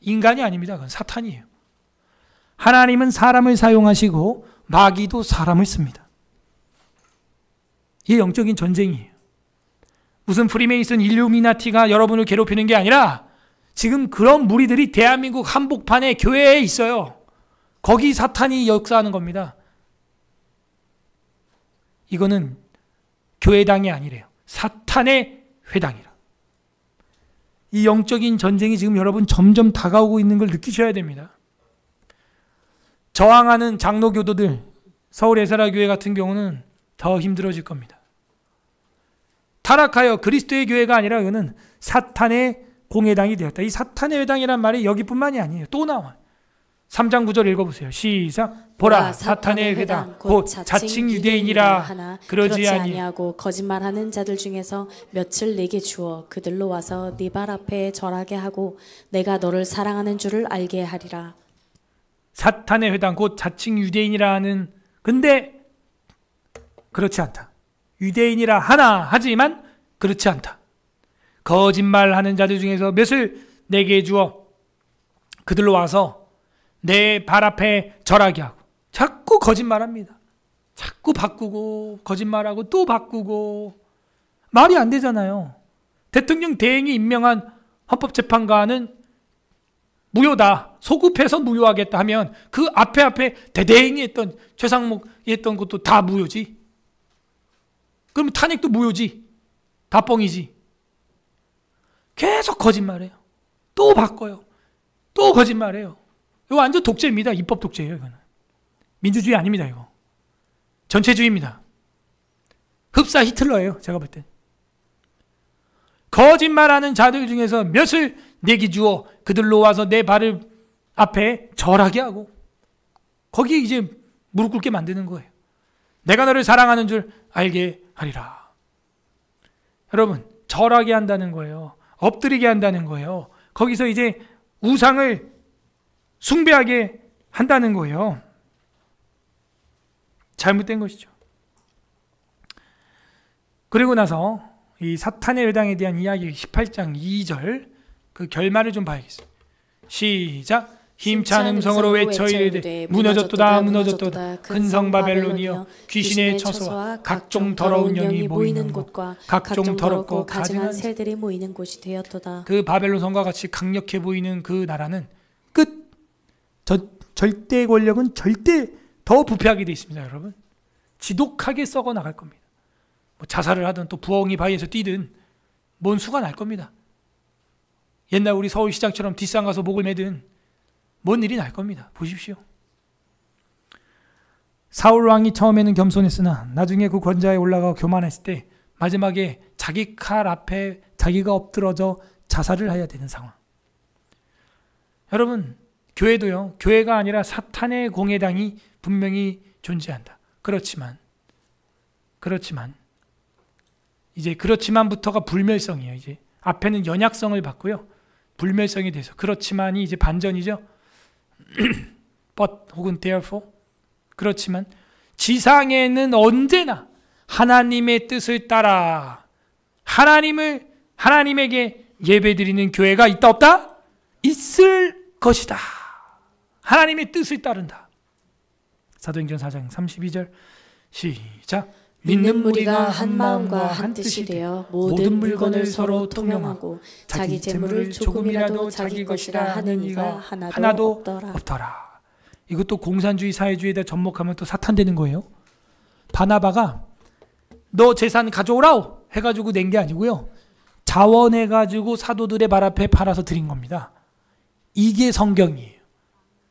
인간이 아닙니다. 그건 사탄이에요. 하나님은 사람을 사용하시고 마귀도 사람을 씁니다. 이게 영적인 전쟁이에요. 무슨 프리메이슨 일루미나티가 여러분을 괴롭히는 게 아니라 지금 그런 무리들이 대한민국 한복판에 교회에 있어요. 거기 사탄이 역사하는 겁니다. 이거는 교회당이 아니래요. 사탄의 회당이라. 이 영적인 전쟁이 지금 여러분 점점 다가오고 있는 걸 느끼셔야 됩니다. 저항하는 장로교도들, 서울 에사라 교회 같은 경우는 더 힘들어질 겁니다. 타락하여 그리스도의 교회가 아니라 이거는 사탄의 공회당이 되었다. 이 사탄의 회당이란 말이 여기뿐만이 아니에요. 또 나와요. 3장 9절 읽어보세요. 시작. 보라 사탄의 회당 곧 자칭 유대인이라 하나 그러지 아니하고 거짓말하는 자들 중에서 몇을 내게 주어 그들로 와서 네 발 앞에 절하게 하고 내가 너를 사랑하는 줄을 알게 하리라. 사탄의 회당 곧 자칭 유대인이라 하는 근데 그렇지 않다. 유대인이라 하나 하지만 그렇지 않다. 거짓말하는 자들 중에서 몇을 내게 주어 그들로 와서 내 발 앞에 절하게 하고 자꾸 거짓말합니다. 자꾸 바꾸고 거짓말하고 또 바꾸고 말이 안 되잖아요. 대통령 대행이 임명한 헌법재판관은 무효다. 소급해서 무효하겠다 하면 그 앞에 대대행이 했던 최상목이 했던 것도 다 무효지. 그럼 탄핵도 무효지. 다 뻥이지. 계속 거짓말해요. 또 바꿔요. 또 거짓말해요. 이거 완전 독재입니다. 입법 독재예요. 이거는. 민주주의 아닙니다. 이거. 전체주의입니다. 흡사 히틀러예요. 제가 볼 때. 거짓말하는 자들 중에서 몇을 내게 주어 그들로 와서 내 발을 앞에 절하게 하고 거기에 이제 무릎 꿇게 만드는 거예요. 내가 너를 사랑하는 줄 알게 하리라. 여러분, 절하게 한다는 거예요. 엎드리게 한다는 거예요. 거기서 이제 우상을 숭배하게 한다는 거예요. 잘못된 것이죠. 그리고 나서 이 사탄의 회당에 대한 이야기 18장 2절 그 결말을 좀 봐야겠어요. 시작. 힘찬 음성으로 외쳐 이르되 무너졌도다 무너졌도다 큰 성 바벨론이여 귀신의 처소와 각종 더러운 영이 모이는 곳과 각종 더럽고 가증한 새들이 모이는 곳이 되었도다. 그 바벨론 성과 같이 강력해 보이는 그 나라는 끝. 절대 권력은 절대 더 부패하게 되어 있습니다. 여러분. 지독하게 썩어 나갈 겁니다. 뭐 자살을 하든 또 부엉이 바위에서 뛰든 뭔 수가 날 겁니다. 옛날 우리 서울시장처럼 뒷산 가서 목을 매든 뭔 일이 날 겁니다. 보십시오. 사울 왕이 처음에는 겸손했으나 나중에 그 권좌에 올라가 교만했을 때 마지막에 자기 칼 앞에 자기가 엎드러져 자살을 해야 되는 상황. 여러분, 교회도요, 교회가 아니라 사탄의 공회당이 분명히 존재한다. 그렇지만 이제 그렇지만부터가 불멸성이에요. 이제 앞에는 연약성을 받고요, 불멸성이 돼서 그렇지만이 이제 반전이죠. but 혹은 therefore. 그렇지만 지상에는 언제나 하나님의 뜻을 따라 하나님에게 예배드리는 교회가 있다 없다? 있을 것이다. 하나님의 뜻을 따른다. 사도행전 4장 32절 시작. 믿는 무리가 한 마음과 한 뜻이 되어 모든 물건을 서로 통용하고 자기 재물을 조금이라도 자기 것이라 하는 이가 하나도 없더라. 이것도 공산주의 사회주의에다 접목하면 또 사탄 되는 거예요. 바나바가 너 재산 가져오라오 해가지고 낸 게 아니고요, 자원해가지고 사도들의 발 앞에 팔아서 드린 겁니다. 이게 성경이에요.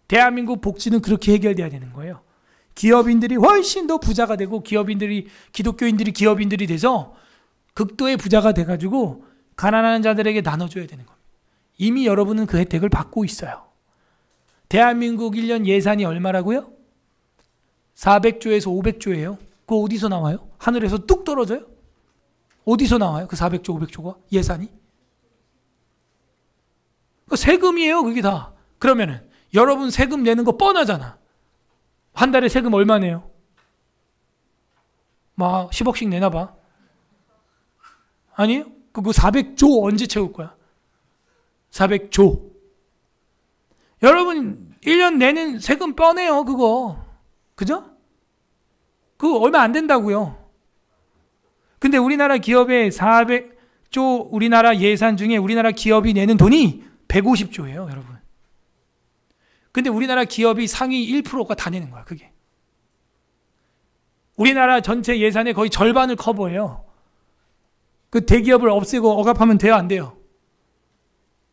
대한민국 복지는 그렇게 해결돼야 되는 거예요. 기업인들이 훨씬 더 부자가 되고 기독교인들이 기업인들이 돼서 극도의 부자가 돼가지고 가난한 자들에게 나눠줘야 되는 겁니다. 이미 여러분은 그 혜택을 받고 있어요. 대한민국 1년 예산이 얼마라고요? 400조에서 500조예요. 그거 어디서 나와요? 하늘에서 뚝 떨어져요? 어디서 나와요? 그 400조, 500조가 예산이? 세금이에요, 그게 다. 그러면은 여러분 세금 내는 거 뻔하잖아. 한 달에 세금 얼마 내요? 막 10억씩 내나 봐. 아니에요? 그거 400조 언제 채울 거야? 400조. 여러분 1년 내는 세금 뻔해요, 그거. 그죠? 그거 얼마 안 된다고요. 근데 우리나라 기업의 400조 우리나라 예산 중에 우리나라 기업이 내는 돈이 150조예요, 여러분. 근데 우리나라 기업이 상위 1%가 다 내는 거야, 그게. 우리나라 전체 예산의 거의 절반을 커버해요. 그 대기업을 없애고 억압하면 돼요, 안 돼요?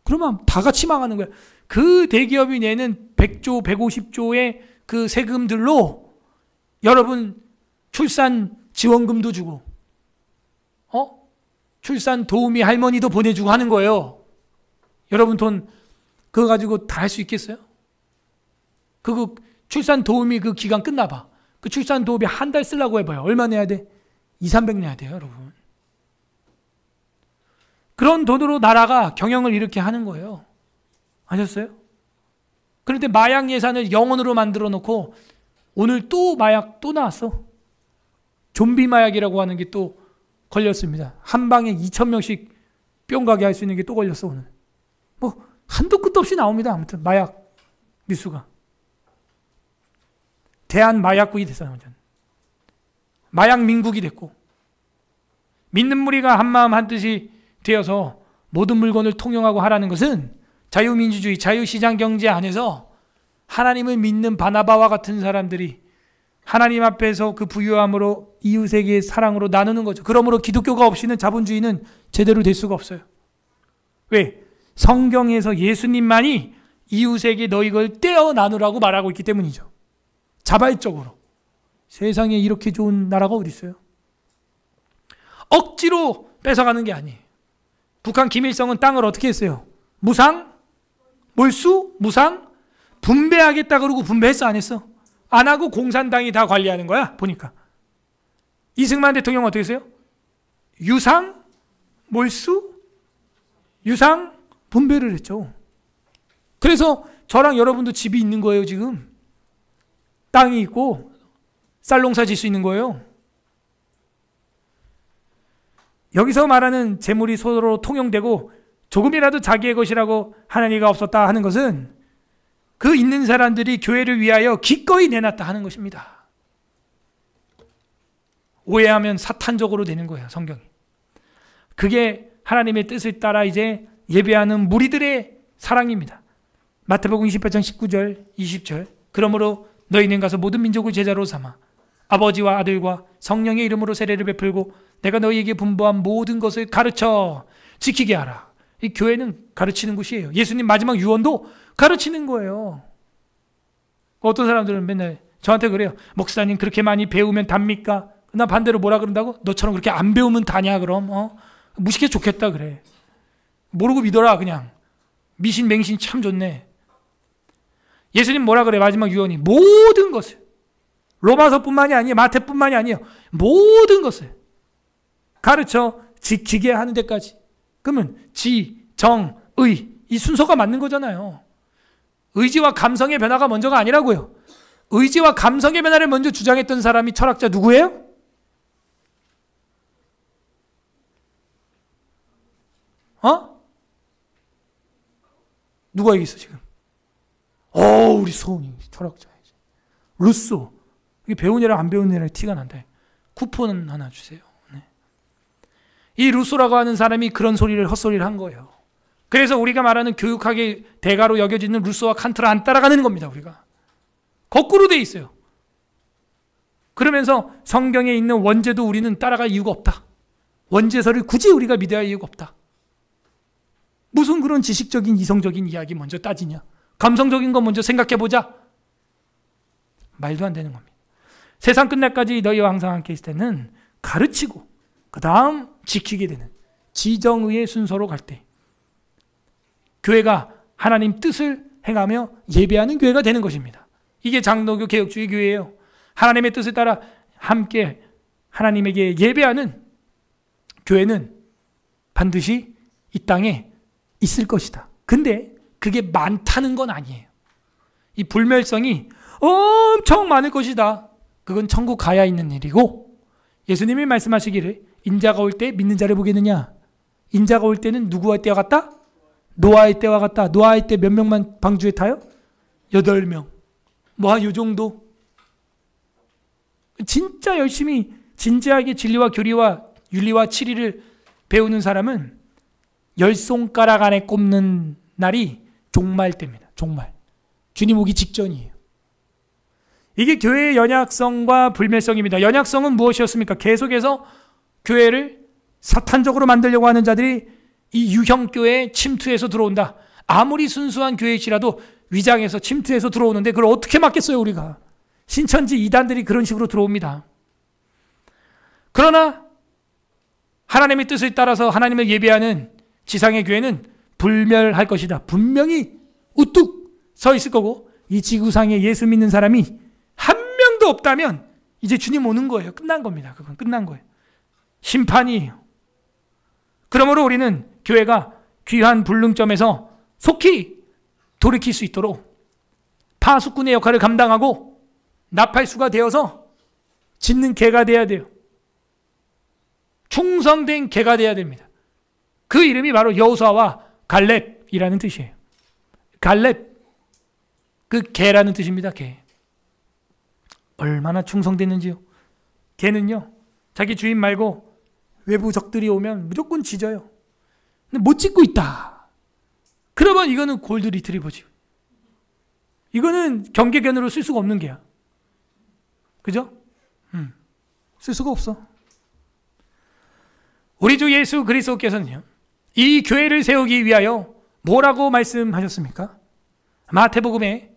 그러면 다 같이 망하는 거야. 그 대기업이 내는 100조, 150조의 그 세금들로 여러분 출산 지원금도 주고, 출산 도우미 할머니도 보내주고 하는 거예요. 여러분 돈 그거 가지고 다 할 수 있겠어요? 그거 출산 도우미 그 기간 끝나봐. 그 출산 도우미 한 달 쓰려고 해봐요. 얼마 내야 돼? 200-300 내야 돼요, 여러분. 그런 돈으로 나라가 경영을 이렇게 하는 거예요. 아셨어요? 그런데 마약 예산을 0원으로 만들어 놓고 오늘 또 마약 또 나왔어. 좀비 마약이라고 하는 게 또 걸렸습니다. 한 방에 2,000명씩 뿅 가게 할 수 있는 게 또 걸렸어, 오늘. 뭐 한도 끝도 없이 나옵니다. 아무튼 마약 뉴스가. 대한 마약국이 됐어요. 마약 민국이 됐고, 믿는 무리가 한 마음 한 뜻이 되어서 모든 물건을 통용하고 하라는 것은 자유민주주의, 자유시장 경제 안에서 하나님을 믿는 바나바와 같은 사람들이 하나님 앞에서 그 부유함으로 이웃에게 사랑으로 나누는 거죠. 그러므로 기독교가 없이는 자본주의는 제대로 될 수가 없어요. 왜? 성경에서 예수님만이 이웃에게 너희 걸 떼어 나누라고 말하고 있기 때문이죠. 자발적으로. 세상에 이렇게 좋은 나라가 어디 있어요? 억지로 뺏어가는 게 아니에요. 북한 김일성은 땅을 어떻게 했어요? 무상? 몰수? 무상? 분배하겠다 그러고 분배했어, 안 했어? 안 하고 공산당이 다 관리하는 거야, 보니까. 이승만 대통령은 어떻게 했어요? 유상? 몰수? 유상? 분배를 했죠. 그래서 저랑 여러분도 집이 있는 거예요, 지금. 땅이 있고 쌀농사 질 수 있는 거예요. 여기서 말하는 재물이 서로 통용되고 조금이라도 자기의 것이라고 하는 이가 없었다 하는 것은 그 있는 사람들이 교회를 위하여 기꺼이 내놨다 하는 것입니다. 오해하면 사탄적으로 되는 거예요, 성경이. 그게 하나님의 뜻을 따라 이제 예배하는 무리들의 사랑입니다. 마태복음 28장 19절 20절. 그러므로 너희는 가서 모든 민족을 제자로 삼아 아버지와 아들과 성령의 이름으로 세례를 베풀고 내가 너희에게 분부한 모든 것을 가르쳐 지키게 하라. 이 교회는 가르치는 곳이에요. 예수님 마지막 유언도 가르치는 거예요. 어떤 사람들은 맨날 저한테 그래요. 목사님 그렇게 많이 배우면 답니까? 나 반대로 뭐라 그런다고? 너처럼 그렇게 안 배우면 다냐 그럼? 무식해 좋겠다 그래. 모르고 믿어라 그냥. 미신 맹신 참 좋네. 예수님 뭐라 그래? 마지막 유언이 모든 것을, 로마서뿐만이 아니에요. 마태뿐만이 아니에요. 모든 것을 가르쳐 지키게 하는 데까지. 그러면 지, 정, 의, 이 순서가 맞는 거잖아요. 의지와 감성의 변화가 먼저가 아니라고요. 의지와 감성의 변화를 먼저 주장했던 사람이 철학자 누구예요? 누가 얘기했어 지금? 우리 소은이 철학자이지. 루소. 이게 배운 애랑 안 배운 애랑 티가 난다. 쿠폰 하나 주세요. 네. 이 루소라고 하는 사람이 그런 헛소리를 한 거예요. 그래서 우리가 말하는 교육학의 대가로 여겨지는 루소와 칸트를 안 따라가는 겁니다. 우리가. 거꾸로 돼 있어요. 그러면서 성경에 있는 원죄도 우리는 따라갈 이유가 없다. 원죄서를 굳이 우리가 믿어야 할 이유가 없다. 무슨 그런 지식적인 이성적인 이야기 먼저 따지냐. 감성적인 거 먼저 생각해보자. 말도 안 되는 겁니다. 세상 끝날까지 너희와 항상 함께 있을 때는 가르치고 그 다음 지키게 되는 지정의의 순서로 갈 때 교회가 하나님 뜻을 행하며 예배하는 교회가 되는 것입니다. 이게 장로교 개혁주의 교회예요. 하나님의 뜻을 따라 함께 하나님에게 예배하는 교회는 반드시 이 땅에 있을 것이다. 근데 그게 많다는 건 아니에요. 이 불멸성이 엄청 많을 것이다. 그건 천국 가야 있는 일이고, 예수님이 말씀하시기를 인자가 올 때 믿는 자를 보겠느냐. 인자가 올 때는 누구의 때와 같다? 노아의 때와 같다. 노아의 때 몇 명만 방주에 타요? 8명. 요 정도. 진짜 열심히 진지하게 진리와 교리와 윤리와 치리를 배우는 사람은 10손가락 안에 꼽는 날이 종말 때입니다. 종말. 주님 오기 직전이에요. 이게 교회의 연약성과 불멸성입니다. 연약성은 무엇이었습니까? 계속해서 교회를 사탄적으로 만들려고 하는 자들이 이 유형교회에 침투해서 들어온다. 아무리 순수한 교회일지라도 위장해서 침투해서 들어오는데 그걸 어떻게 막겠어요 우리가. 신천지 이단들이 그런 식으로 들어옵니다. 그러나 하나님의 뜻을 따라서 하나님을 예배하는 지상의 교회는 불멸할 것이다. 분명히 우뚝 서 있을 거고, 이 지구상에 예수 믿는 사람이 한 명도 없다면 이제 주님 오는 거예요. 끝난 겁니다. 그건 끝난 거예요. 심판이에요. 그러므로 우리는 교회가 귀한 불능점에서 속히 돌이킬 수 있도록 파수꾼의 역할을 감당하고 나팔수가 되어서 짓는 개가 돼야 돼요. 충성된 개가 돼야 됩니다. 그 이름이 바로 여호수아와 갈렙이라는 뜻이에요. 갈렙, 그 개라는 뜻입니다. 개. 얼마나 충성됐는지요. 개는요, 자기 주인 말고 외부 적들이 오면 무조건 짖어요. 근데 못 짖고 있다. 그러면 이거는 골드 리트리버지. 이거는 경계견으로 쓸 수가 없는 개야. 그죠? 쓸 수가 없어. 우리 주 예수 그리스도께서는요, 이 교회를 세우기 위하여 뭐라고 말씀하셨습니까? 마태복음에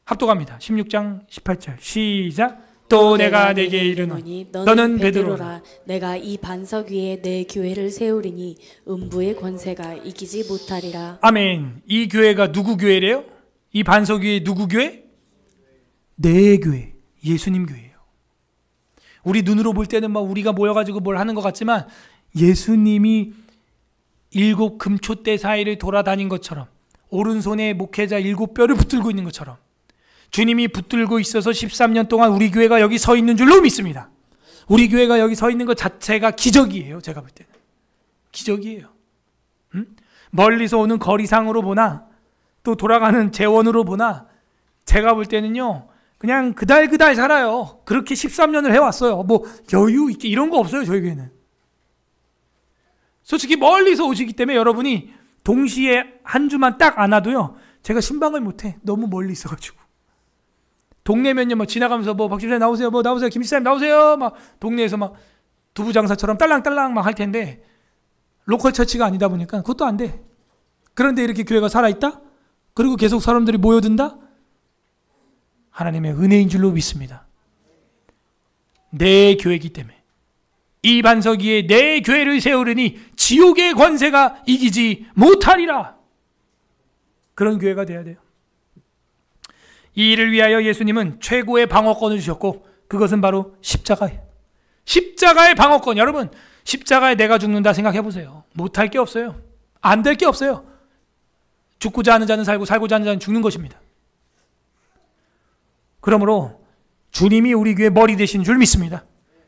합독합니다. 16장 18절 시작. 또 내가 내게 이르노니 너는 베드로라. 내가 이 반석 위에 내 교회를 세우리니 음부의 권세가 이기지 못하리라. 아멘. 이 교회가 누구 교회래요? 이 반석 위에 누구 교회? 내 교회, 예수님 교회예요. 우리 눈으로 볼 때는 막 우리가 모여가지고 뭘 하는 것 같지만 예수님이 7 금초대 사이를 돌아다닌 것처럼, 오른손에 목회자 7뼈를 붙들고 있는 것처럼 주님이 붙들고 있어서 13년 동안 우리 교회가 여기 서 있는 줄로 믿습니다. 우리 교회가 여기 서 있는 것 자체가 기적이에요. 제가 볼 때는 기적이에요. 멀리서 오는 거리상으로 보나 또 돌아가는 재원으로 보나 제가 볼 때는요, 그냥 그달 살아요. 그렇게 13년을 해왔어요. 뭐 여유 있게 이런 거 없어요. 저희 교회는 솔직히 멀리서 오시기 때문에 여러분이 동시에 한 주만 딱 안 와도요, 제가 신방을 못해. 너무 멀리 있어가지고. 동네면요, 뭐 지나가면서 뭐 박집사님 나오세요, 뭐 나오세요, 김집사님 나오세요, 막 동네에서 막 두부 장사처럼 딸랑딸랑 막 할 텐데 로컬 처치가 아니다 보니까 그것도 안 돼. 그런데 이렇게 교회가 살아있다? 그리고 계속 사람들이 모여든다? 하나님의 은혜인 줄로 믿습니다. 내 교회이기 때문에 이 반석 위에 내 교회를 세우려니 지옥의 권세가 이기지 못하리라. 그런 교회가 돼야 돼요. 이 일을 위하여 예수님은 최고의 방어권을 주셨고 그것은 바로 십자가예요. 십자가의 방어권. 여러분, 십자가에 내가 죽는다 생각해 보세요. 못할 게 없어요. 안 될 게 없어요. 죽고자 하는 자는 살고 살고자 하는 자는 죽는 것입니다. 그러므로 주님이 우리 교회 머리 되신 줄 믿습니다.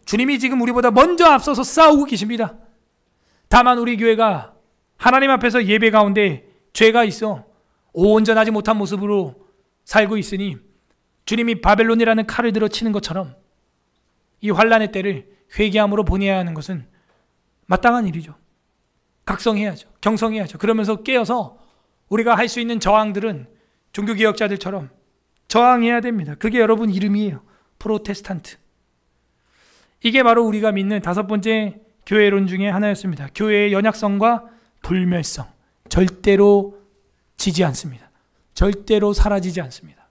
주님이 지금 우리보다 먼저 앞서서 싸우고 계십니다. 다만 우리 교회가 하나님 앞에서 예배 가운데 죄가 있어 온전하지 못한 모습으로 살고 있으니 주님이 바벨론이라는 칼을 들어 치는 것처럼 이 환난의 때를 회개함으로 보내야 하는 것은 마땅한 일이죠. 각성해야죠. 경성해야죠. 그러면서 깨어서 우리가 할 수 있는 저항들은 종교개혁자들처럼 저항해야 됩니다. 그게 여러분 이름이에요. 프로테스탄트. 이게 바로 우리가 믿는 다섯 번째 교회론 중에 하나였습니다. 교회의 연약성과 불멸성. 절대로 지지 않습니다. 절대로 사라지지 않습니다.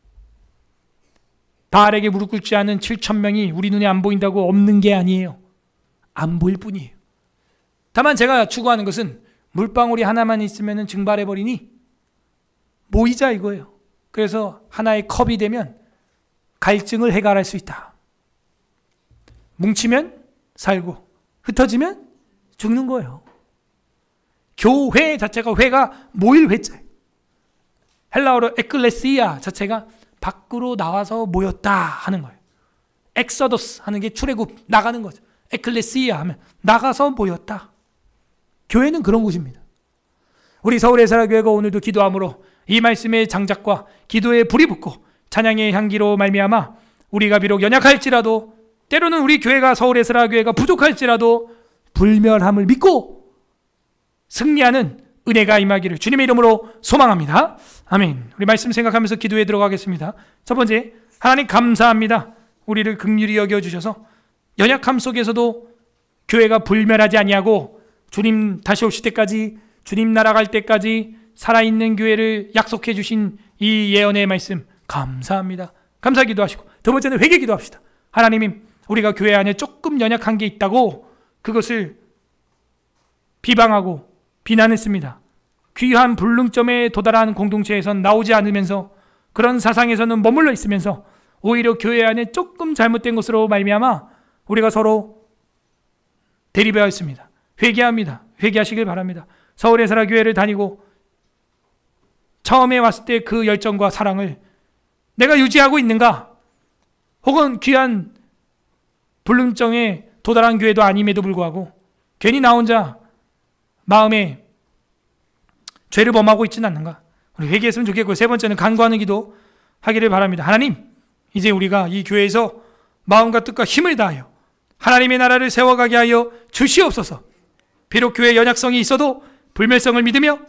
바알에게 무릎 꿇지 않은 7,000명이 우리 눈에 안 보인다고 없는 게 아니에요. 안 보일 뿐이에요. 다만 제가 추구하는 것은 물방울이 하나만 있으면 증발해버리니 모이자 이거예요. 그래서 하나의 컵이 되면 갈증을 해결할 수 있다. 뭉치면 살고 흩어지면 죽는 거예요. 교회 자체가 회가 모일 회자예요. 헬라어로 에클레시아 자체가 밖으로 나와서 모였다 하는 거예요. 엑서더스 하는 게 출애굽 나가는 거죠. 에클레시아 하면 나가서 모였다. 교회는 그런 곳입니다. 우리 서울예사라교회가 오늘도 기도함으로 이 말씀의 장작과 기도에 불이 붙고 찬양의 향기로 말미암아 우리가 비록 연약할지라도 때로는 우리 교회가 서울예사라교회가 부족할지라도 불멸함을 믿고 승리하는 은혜가 임하기를 주님의 이름으로 소망합니다. 아멘. 우리 말씀 생각하면서 기도에 들어가겠습니다. 첫 번째, 하나님 감사합니다. 우리를 긍휼히 여겨주셔서 연약함 속에서도 교회가 불멸하지 아니하고 주님 다시 오실 때까지, 주님 날아갈 때까지 살아있는 교회를 약속해 주신 이 예언의 말씀 감사합니다. 감사 기도하시고, 두 번째는 회개 기도합시다. 하나님, 우리가 교회 안에 조금 연약한 게 있다고 그것을 비방하고 비난했습니다. 귀한 불능점에 도달한 공동체에선 나오지 않으면서 그런 사상에서는 머물러 있으면서 오히려 교회 안에 조금 잘못된 것으로 말미암아 우리가 서로 대립하였습니다. 회개합니다. 회개하시길 바랍니다. 서울예사라교회를 다니고 처음에 왔을 때 그 열정과 사랑을 내가 유지하고 있는가? 혹은 귀한 불능점에 도달한 교회도 아님에도 불구하고 괜히 나 혼자 마음에 죄를 범하고 있지는 않는가? 우리 회개했으면 좋겠고요. 세 번째는 간구하는 기도 하기를 바랍니다. 하나님, 이제 우리가 이 교회에서 마음과 뜻과 힘을 다하여 하나님의 나라를 세워가게 하여 주시옵소서. 비록 교회에 연약성이 있어도 불멸성을 믿으며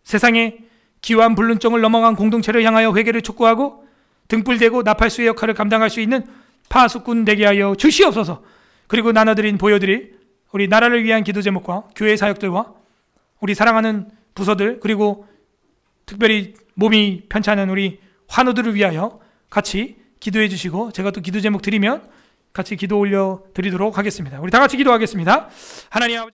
세상에 기완 불능증을 넘어간 공동체를 향하여 회개를 촉구하고 등불대고 나팔수의 역할을 감당할 수 있는 파수꾼 되게 하여 주시옵소서. 그리고 나눠드린 보여드릴 우리 나라를 위한 기도 제목과 교회 사역들과 우리 사랑하는 부서들, 그리고 특별히 몸이 편찮은 우리 환우들을 위하여 같이 기도해 주시고, 제가 또 기도 제목 드리면 같이 기도 올려 드리도록 하겠습니다. 우리 다 같이 기도하겠습니다. 하나님 아버지,